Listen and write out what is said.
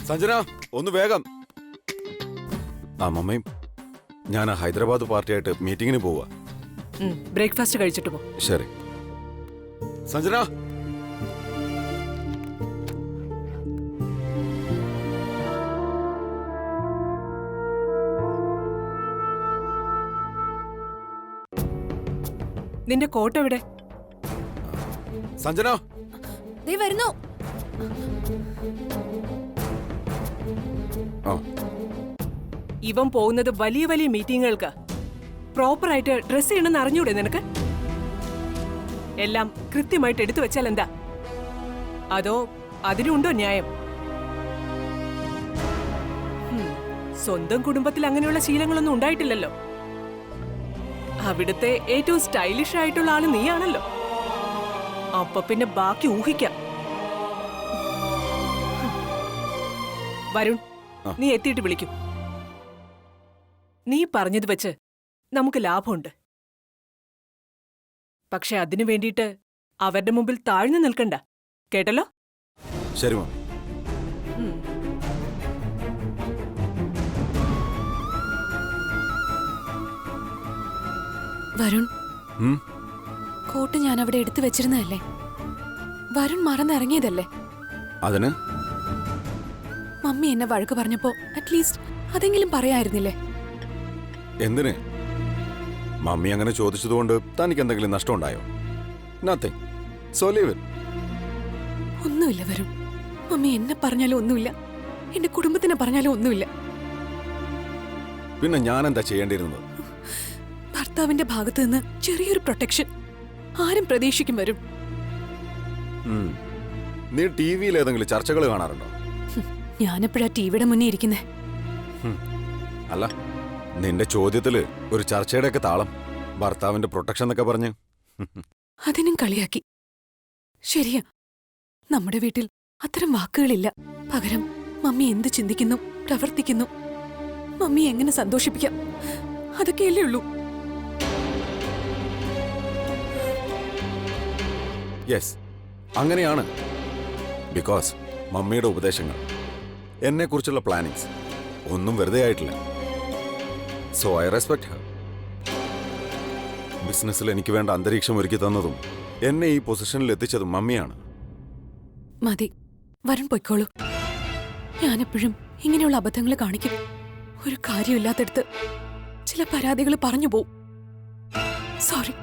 സഞ്ജന ഒന്ന് വേഗം. ആ മമ്മയും ഞാൻ ഹൈദരാബാദ് പാർട്ടിയായിട്ട് മീറ്റിങ്ങിന് പോവാ. ബ്രേക്ക്ഫാസ്റ്റ് കഴിച്ചിട്ട് പോ. ശരി സഞ്ജന. നിന്റെ കോട്ട് എവിടെ? സഞ്ജന വരുന്നു. ഇവൻ പോകുന്നത് വലിയ വലിയ മീറ്റിങ്ങുകൾക്ക്. പ്രോപ്പറായിട്ട് ഡ്രസ് ചെയ്യണമെന്ന് അറിഞ്ഞൂടെ നിനക്ക്? എല്ലാം കൃത്യമായിട്ട് എടുത്തു വെച്ചാൽ എന്താ? അതോ അതിനുണ്ടോ ന്യായം? സ്വന്തം കുടുംബത്തിൽ അങ്ങനെയുള്ള ശീലങ്ങളൊന്നും ഉണ്ടായിട്ടില്ലല്ലോ. അവിടുത്തെ ഏറ്റവും സ്റ്റൈലിഷ് ആയിട്ടുള്ള ആള് നീയാണല്ലോ. അപ്പൊ പിന്നെ ബാക്കി ഊഹിക്കാം. വരുൺ, നീ എത്തിയിട്ട് വിളിക്കൂ. നീ പറഞ്ഞത് വെച്ച് നമുക്ക് ലാഭമുണ്ട്. പക്ഷെ അതിനു വേണ്ടിയിട്ട് അവരുടെ മുമ്പിൽ താഴ്ന്നു നിൽക്കണ്ട, കേട്ടല്ലോ? ശരി മാം. വരുൺ, കോട്ട് ഞാൻ അവിടെ എടുത്തു വെച്ചിരുന്നതല്ലേ? വരുൺ മറന്നിറങ്ങിയതല്ലേ? അതിന് മമ്മി എന്നെ വഴക്ക് പറഞ്ഞപ്പോ അറ്റ്ലീസ്റ്റ് അതെങ്കിലും പറയായിരുന്നില്ലേ? എന്തിന്? മമ്മി അങ്ങനെ ചോദിച്ചതുകൊണ്ട് തനിക്ക് എന്തെങ്കിലും നഷ്ടമുണ്ടായോ? നത്തിങ്. So leave it. ഒന്നുമില്ല വരുൺ. മമ്മി എന്നെ പറഞ്ഞാലും ഒന്നുമില്ല, എന്റെ കുടുംബത്തിനെ പറഞ്ഞാലും ഒന്നുമില്ല. പിന്നെ ഞാൻ എന്താ ചെയ്യേണ്ടിയിരുന്നത്? ഭർത്താവിന്റെ ഭാഗത്ത് നിന്ന് ചെറിയൊരു പ്രൊട്ടക്ഷൻ ആരും പ്രതീക്ഷിക്കും വരും. നീ ടി വിയിൽ ഏതെങ്കിലും ചർച്ചകൾ കാണാറുണ്ടോ? ഞാനെപ്പോഴാ ടിവിയുടെ മുന്നേ ഇരിക്കുന്നേ? അല്ല, നിന്റെ ചോദ്യത്തില് ഒരു ചർച്ചയുടെ ഒക്കെ താളം. ഭർത്താവിന്റെ പ്രൊട്ടക്ഷൻ എന്നൊക്കെ പറഞ്ഞ് അതിനും കളിയാക്കി. ശരിയാ, നമ്മുടെ വീട്ടിൽ അത്തരം വാക്കുകളില്ല. പകരം മമ്മി എന്ത് ചിന്തിക്കുന്നു, പ്രവർത്തിക്കുന്നു, മമ്മി എങ്ങനെ സന്തോഷിപ്പിക്കാം, അതൊക്കെയല്ലേ ഉള്ളൂ. യെസ്, അങ്ങനെയാണ്. ബിക്കോസ് മമ്മിയുടെ ഉപദേശങ്ങൾ, എന്നെക്കുറിച്ചുള്ള പ്ലാനിങ്സ് ഒന്നും വെറുതെ ആയിട്ടില്ല. So I respect Har. ബിസിനസ്സിൽ എനിക്ക് വേണ്ട അന്തരീക്ഷം ഒരുക്കി തന്നതും എന്നെ ഈ പൊസിഷനിൽ എത്തിച്ചതും മമ്മിയാണ്. മതി, വരുൺ പൊയ്ക്കോളൂ. ഞാനെപ്പോഴും ഇങ്ങനെയുള്ള അബദ്ധങ്ങൾ കാണിക്കും. ഒരു കാര്യമില്ലാത്തടുത്ത് ചില പരാതികൾ പറഞ്ഞു പോവും. സോറി.